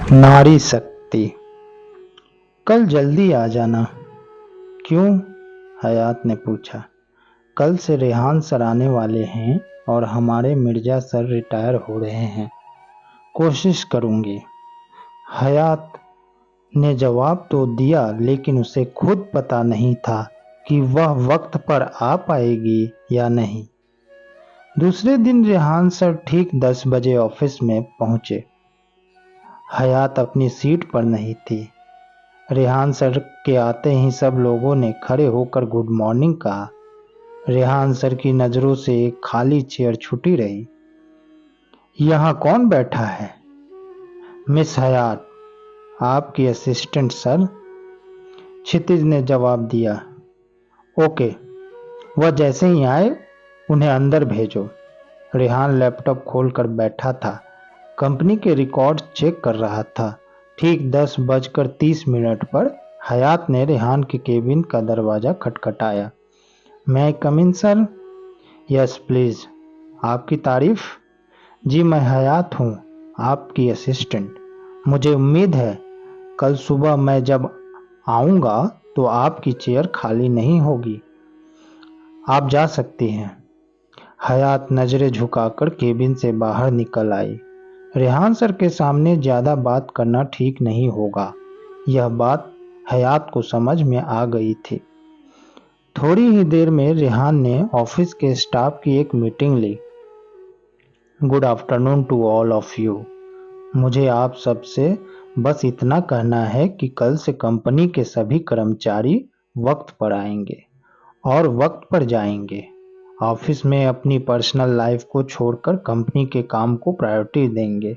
नारी शक्ति। कल जल्दी आ जाना। क्यों? हयात ने पूछा। कल से रेहान सर आने वाले हैं और हमारे मिर्जा सर रिटायर हो रहे हैं। कोशिश करूंगी। हयात ने जवाब तो दिया, लेकिन उसे खुद पता नहीं था कि वह वक्त पर आ पाएगी या नहीं। दूसरे दिन रेहान सर ठीक 10 बजे ऑफिस में पहुंचे। हयात अपनी सीट पर नहीं थी। रेहान सर के आते ही सब लोगों ने खड़े होकर गुड मॉर्निंग कहा। रेहान सर की नजरों से एक खाली चेयर छूटी रही। यहाँ कौन बैठा है? मिस हयात, आपकी असिस्टेंट सर, क्षितिज ने जवाब दिया। ओके, वह जैसे ही आए उन्हें अंदर भेजो। रेहान लैपटॉप खोलकर बैठा था, कंपनी के रिकॉर्ड चेक कर रहा था। ठीक 10:30 पर हयात ने रेहान के केबिन का दरवाजा खटखटाया। मैं कम इन सर? Yes please. आपकी तारीफ? जी, मैं हयात हूँ, आपकी असिस्टेंट। मुझे उम्मीद है कल सुबह मैं जब आऊँगा तो आपकी चेयर खाली नहीं होगी। आप जा सकती हैं। हयात नजरें झुकाकर केबिन से बाहर निकल आई। रेहान सर के सामने ज्यादा बात करना ठीक नहीं होगा। यह बात हयात को समझ में आ गई थी। थोड़ी ही देर में रेहान ने ऑफिस के स्टाफ की एक मीटिंग ली। Good afternoon to all of you. मुझे आप सबसे बस इतना कहना है कि कल से कंपनी के सभी कर्मचारी वक्त पर आएंगे और वक्त पर जाएंगे। ऑफिस में अपनी पर्सनल लाइफ को छोड़कर कंपनी के काम को प्रायोरिटी देंगे।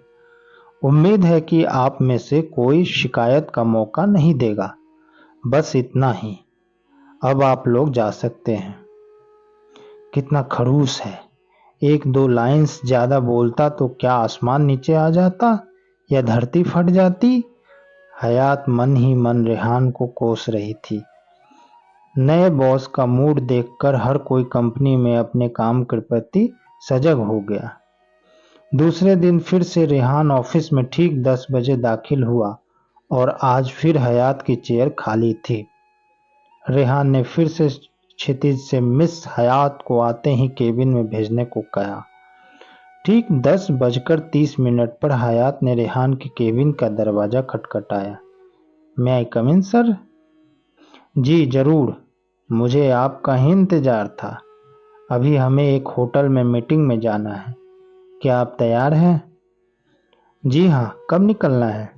उम्मीद है कि आप में से कोई शिकायत का मौका नहीं देगा। बस इतना ही। अब आप लोग जा सकते हैं। कितना खड़ूस है। एक दो लाइंस ज्यादा बोलता तो क्या आसमान नीचे आ जाता या धरती फट जाती? हयात मन ही मन रेहान को कोस रही थी। नए बॉस का मूड देखकर हर कोई कंपनी में अपने काम के प्रति सजग हो गया। दूसरे दिन फिर से रेहान ऑफिस में ठीक 10 बजे दाखिल हुआ और आज फिर हयात की चेयर खाली थी। रेहान ने फिर से क्षितिज से मिस हयात को आते ही केबिन में भेजने को कहा। ठीक 10:30 पर हयात ने रेहान के केबिन का दरवाजा खटखटाया। मैं आई कम इन सर? जी जरूर, मुझे आपका ही इंतजार था। अभी हमें एक होटल में मीटिंग में जाना है। क्या आप तैयार हैं? जी हाँ, कब निकलना है?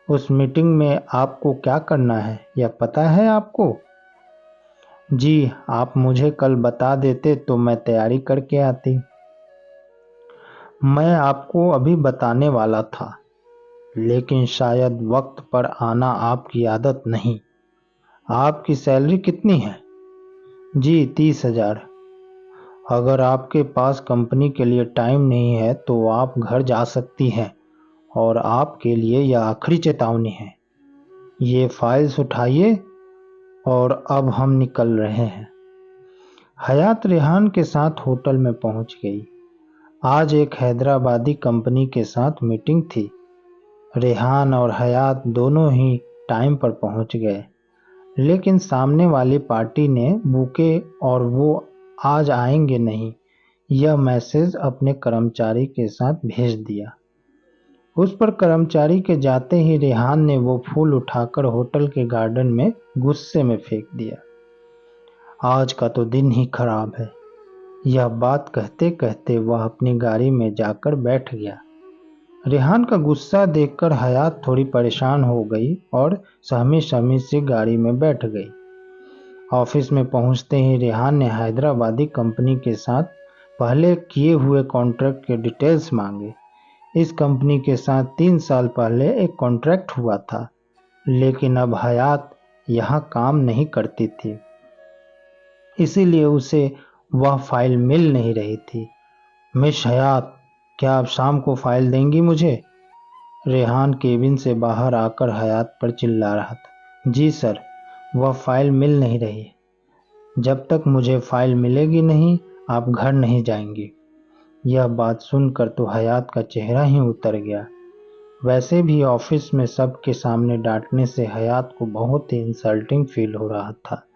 उस मीटिंग में आपको क्या करना है यह पता है आपको? जी, आप मुझे कल बता देते तो मैं तैयारी करके आती। मैं आपको अभी बताने वाला था, लेकिन शायद वक्त पर आना आपकी आदत नहीं। आपकी सैलरी कितनी है? जी 30,000। अगर आपके पास कंपनी के लिए टाइम नहीं है तो आप घर जा सकती हैं, और आपके लिए यह आखिरी चेतावनी है। ये फाइल्स उठाइए और अब हम निकल रहे हैं। हयात रेहान के साथ होटल में पहुंच गई। आज एक हैदराबादी कंपनी के साथ मीटिंग थी। रेहान और हयात दोनों ही टाइम पर पहुंच गए, लेकिन सामने वाली पार्टी ने बुके और वो आज आएंगे नहीं यह मैसेज अपने कर्मचारी के साथ भेज दिया। उस पर कर्मचारी के जाते ही रेहान ने वो फूल उठाकर होटल के गार्डन में गुस्से में फेंक दिया। आज का तो दिन ही खराब है। यह बात कहते कहते वह अपनी गाड़ी में जाकर बैठ गया। रेहान का गुस्सा देखकर हयात थोड़ी परेशान हो गई और सहमी सहमी से गाड़ी में बैठ गई। ऑफिस में पहुंचते ही रेहान ने हैदराबादी कंपनी के साथ पहले किए हुए कॉन्ट्रैक्ट के डिटेल्स मांगे। इस कंपनी के साथ 3 साल पहले एक कॉन्ट्रैक्ट हुआ था, लेकिन अब हयात यहाँ काम नहीं करती थी, इसीलिए उसे वह फाइल मिल नहीं रही थी। मिस हयात, क्या आप शाम को फाइल देंगी मुझे? रेहान केबिन से बाहर आकर हयात पर चिल्ला रहा था। जी सर, वह फाइल मिल नहीं रही। जब तक मुझे फाइल मिलेगी नहीं, आप घर नहीं जाएंगी। यह बात सुनकर तो हयात का चेहरा ही उतर गया। वैसे भी ऑफिस में सबके सामने डांटने से हयात को बहुत ही इंसल्टिंग फील हो रहा था।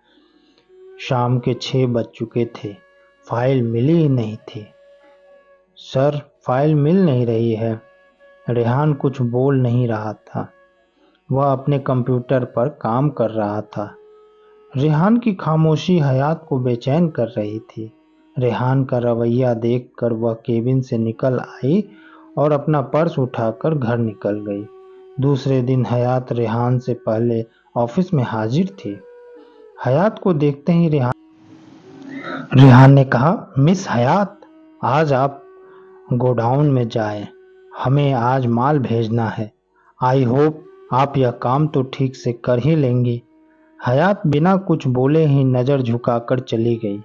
शाम के 6 बज चुके थे, फाइल मिली ही नहीं थी। सर, फाइल मिल नहीं रही है। रेहान कुछ बोल नहीं रहा था। वह अपने कंप्यूटर पर काम कर रहा था। रेहान की खामोशी हयात को बेचैन कर रही थी। रेहान का रवैया देखकर वह केबिन से निकल आई और अपना पर्स उठाकर घर निकल गई। दूसरे दिन हयात रेहान से पहले ऑफिस में हाजिर थी। हयात को देखते ही रेहान ने कहा, मिस हयात, आज आप गोडाउन में जाएं। हमें आज माल भेजना है। आई होप आप यह काम तो ठीक से कर ही लेंगी। हयात बिना कुछ बोले ही नजर झुकाकर चली गई।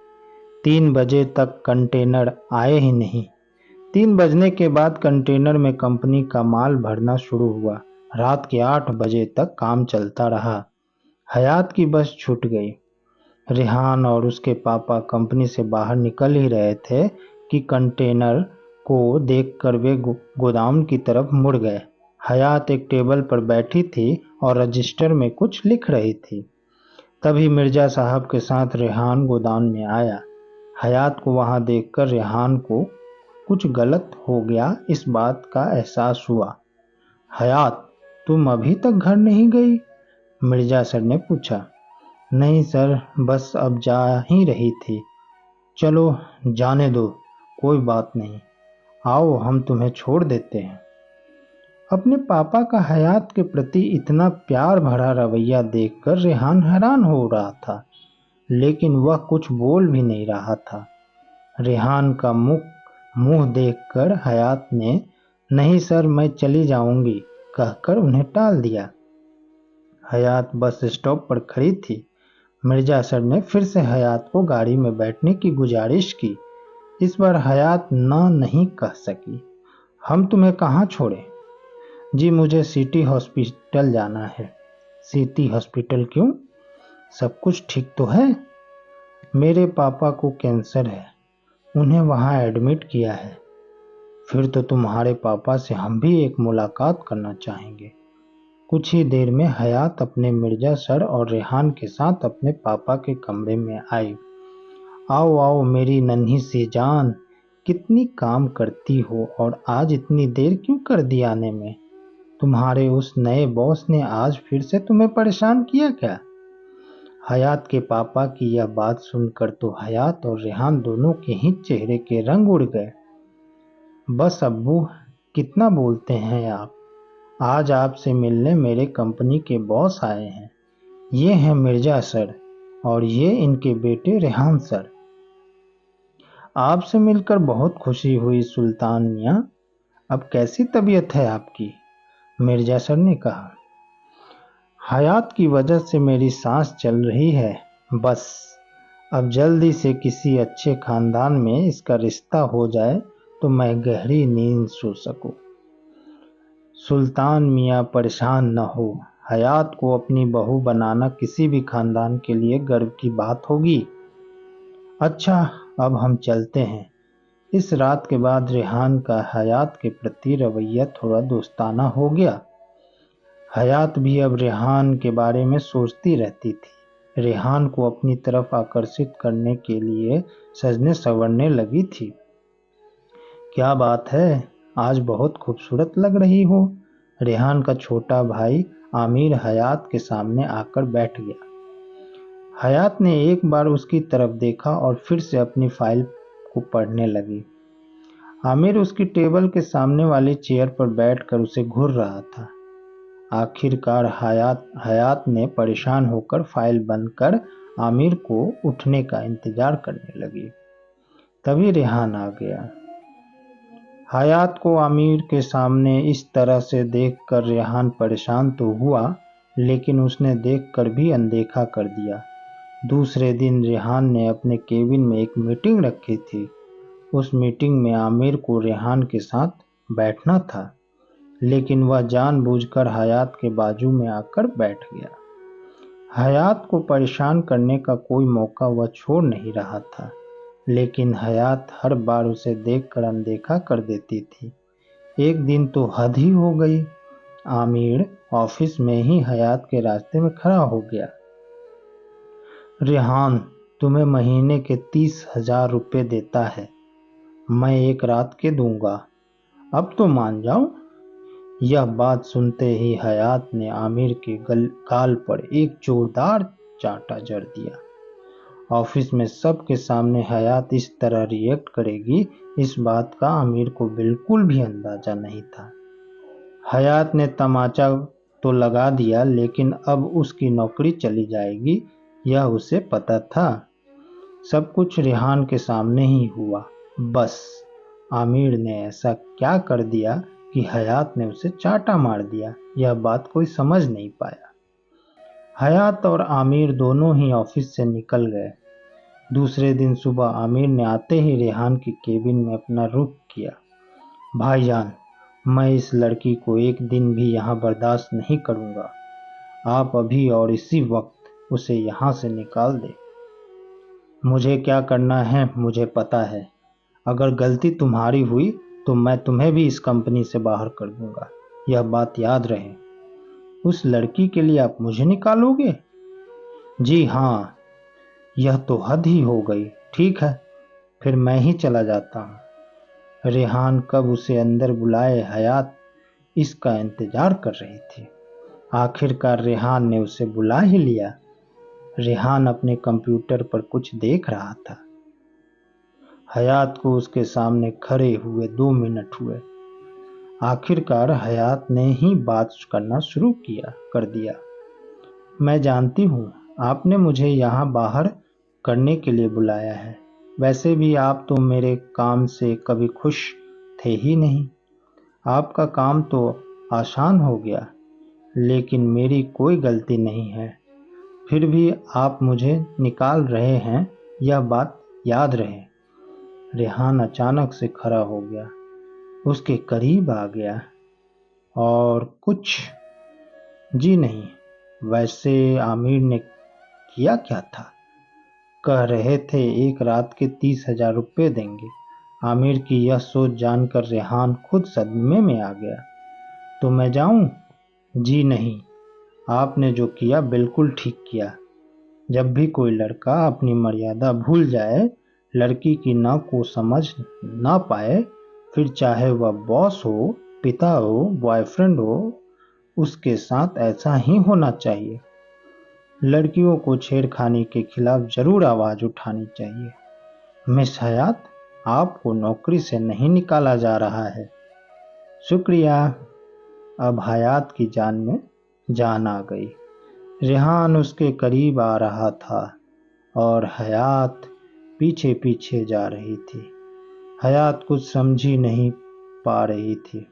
3 बजे तक कंटेनर आए ही नहीं। 3 बजने के बाद कंटेनर में कंपनी का माल भरना शुरू हुआ। रात के 8 बजे तक काम चलता रहा। हयात की बस छूट गई। रेहान और उसके पापा कंपनी से बाहर निकल ही रहे थे कि कंटेनर को देखकर वे गोदाम की तरफ मुड़ गए। हयात एक टेबल पर बैठी थी और रजिस्टर में कुछ लिख रही थी। तभी मिर्जा साहब के साथ रेहान गोदाम में आया। हयात को वहां देखकर रेहान को कुछ गलत हो गया इस बात का एहसास हुआ। हयात, तुम अभी तक घर नहीं गई? मिर्जा सर ने पूछा। नहीं सर, बस अब जा ही रही थी। चलो जाने दो, कोई बात नहीं। आओ हम तुम्हें छोड़ देते हैं। अपने पापा का हयात के प्रति इतना प्यार भरा रवैया देखकर रेहान हैरान हो रहा था, लेकिन वह कुछ बोल भी नहीं रहा था। रेहान का मुंह देखकर हयात ने नहीं सर, मैं चली जाऊंगी कहकर उन्हें टाल दिया। हयात बस स्टॉप पर खड़ी थी। मिर्जा सर ने फिर से हयात को गाड़ी में बैठने की गुजारिश की। इस बार हयात ना नहीं कह सकी। हम तुम्हें कहाँ छोड़े? जी मुझे सिटी हॉस्पिटल जाना है। सिटी हॉस्पिटल क्यों? सब कुछ ठीक तो है? मेरे पापा को कैंसर है, उन्हें वहाँ एडमिट किया है। फिर तो तुम्हारे पापा से हम भी एक मुलाकात करना चाहेंगे। कुछ ही देर में हयात अपने मिर्जा सर और रेहान के साथ अपने पापा के कमरे में आई। आओ आओ मेरी नन्ही सी जान, कितनी काम करती हो और आज इतनी देर क्यों कर दी आने में? तुम्हारे उस नए बॉस ने आज फिर से तुम्हें परेशान किया क्या? हयात के पापा की यह बात सुनकर तो हयात और रेहान दोनों के ही चेहरे के रंग उड़ गए। बस अब्बू, कितना बोलते हैं आप। आज आपसे मिलने मेरे कंपनी के बॉस आए हैं। ये हैं मिर्जा सर और ये इनके बेटे रेहान सर। आपसे मिलकर बहुत खुशी हुई सुल्तान मियाँ। अब कैसी तबीयत है आपकी? मिर्जा सर ने कहा। हयात की वजह से मेरी सांस चल रही है। बस अब जल्दी से किसी अच्छे खानदान में इसका रिश्ता हो जाए तो मैं गहरी नींद सो सकूं। सुल्तान मियाँ परेशान न हो। हयात को अपनी बहू बनाना किसी भी खानदान के लिए गर्व की बात होगी। अच्छा, अब हम चलते हैं। इस रात के बाद रेहान का हयात के प्रति रवैया थोड़ा दोस्ताना हो गया। हयात भी अब रेहान के बारे में सोचती रहती थी। रेहान को अपनी तरफ आकर्षित करने के लिए सजने संवरने लगी थी। क्या बात है, आज बहुत खूबसूरत लग रही हो। रेहान का छोटा भाई आमिर हयात के सामने आकर बैठ गया। हयात ने एक बार उसकी तरफ देखा और फिर से अपनी फाइल को पढ़ने लगी। आमिर उसकी टेबल के सामने वाली चेयर पर बैठकर उसे घूर रहा था। आखिरकार हयात ने परेशान होकर फाइल बंद कर आमिर को उठने का इंतजार करने लगी। तभी रेहान आ गया। हयात को आमिर के सामने इस तरह से देखकर रेहान परेशान तो हुआ, लेकिन उसने देखकर भी अनदेखा कर दिया। दूसरे दिन रेहान ने अपने केबिन में एक मीटिंग रखी थी। उस मीटिंग में आमिर को रेहान के साथ बैठना था, लेकिन वह जानबूझकर हयात के बाजू में आकर बैठ गया। हयात को परेशान करने का कोई मौका वह छोड़ नहीं रहा था, लेकिन हयात हर बार उसे देखकर अनदेखा कर देती थी। एक दिन तो हद ही हो गई। आमिर ऑफिस में ही हयात के रास्ते में खड़ा हो गया। रेहान तुम्हें महीने के 30,000 रुपये देता है, मैं एक रात के दूंगा, अब तो मान जाओ। यह बात सुनते ही हयात ने आमिर के गाल पर एक जोरदार चांटा जड़ दिया। ऑफिस में सबके सामने हयात इस तरह रिएक्ट करेगी, इस बात का आमिर को बिल्कुल भी अंदाजा नहीं था। हयात ने तमाचा तो लगा दिया, लेकिन अब उसकी नौकरी चली जाएगी यह उसे पता था। सब कुछ रेहान के सामने ही हुआ। बस आमिर ने ऐसा क्या कर दिया कि हयात ने उसे चांटा मार दिया, यह बात कोई समझ नहीं पाया। हयात और आमिर दोनों ही ऑफिस से निकल गए। दूसरे दिन सुबह आमिर ने आते ही रेहान की केबिन में अपना रुख किया। भाईजान, मैं इस लड़की को एक दिन भी यहाँ बर्दाश्त नहीं करूँगा। आप अभी और इसी वक्त उसे यहाँ से निकाल दें। मुझे क्या करना है मुझे पता है। अगर गलती तुम्हारी हुई तो मैं तुम्हें भी इस कंपनी से बाहर कर दूंगा, यह बात याद रहे। उस लड़की के लिए आप मुझे निकालोगे? जी हाँ, यह तो हद ही हो गई। ठीक है, फिर मैं ही चला जाता हूँ। रेहान कब उसे अंदर बुलाए हयात इसका इंतजार कर रही थी। आखिरकार रेहान ने उसे बुला ही लिया। रेहान अपने कंप्यूटर पर कुछ देख रहा था। हयात को उसके सामने खड़े हुए 2 मिनट हुए। आखिरकार हयात ने ही बात करना शुरू कर दिया। मैं जानती हूँ आपने मुझे यहाँ बाहर करने के लिए बुलाया है। वैसे भी आप तो मेरे काम से कभी खुश थे ही नहीं। आपका काम तो आसान हो गया, लेकिन मेरी कोई गलती नहीं है। फिर भी आप मुझे निकाल रहे हैं, यह बात याद रहे। रेहान अचानक से खड़ा हो गया, उसके करीब आ गया और कुछ जी नहीं। वैसे आमिर ने किया क्या था? कह रहे थे एक रात के 30,000 रुपये देंगे। आमिर की यह सोच जानकर रेहान खुद सदमे में आ गया। तो मैं जाऊं? जी नहीं, आपने जो किया बिल्कुल ठीक किया। जब भी कोई लड़का अपनी मर्यादा भूल जाए, लड़की की ना को समझ ना पाए, फिर चाहे वह बॉस हो, पिता हो, बॉयफ्रेंड हो, उसके साथ ऐसा ही होना चाहिए। लड़कियों को छेड़खानी के खिलाफ जरूर आवाज उठानी चाहिए। मिस हयात, आपको नौकरी से नहीं निकाला जा रहा है। शुक्रिया। अब हयात की जान में जान आ गई। रेहान उसके करीब आ रहा था और हयात पीछे पीछे जा रही थी। हयात कुछ समझ ही नहीं पा रही थी।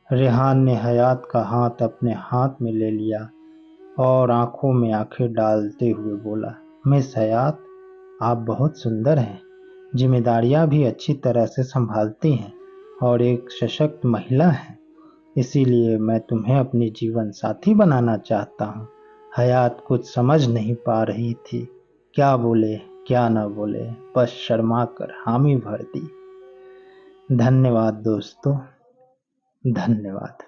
रेहान ने हयात का हाथ अपने हाथ में ले लिया और आंखों में आंखें डालते हुए बोला, मिस हयात, आप बहुत सुंदर हैं, जिम्मेदारियां भी अच्छी तरह से संभालती हैं और एक सशक्त महिला हैं। इसीलिए मैं तुम्हें अपनी जीवन साथी बनाना चाहता हूँ। हयात कुछ समझ नहीं पा रही थी, क्या बोले क्या न बोले, बस शर्मा कर हामी भर दी। धन्यवाद दोस्तों, धन्यवाद।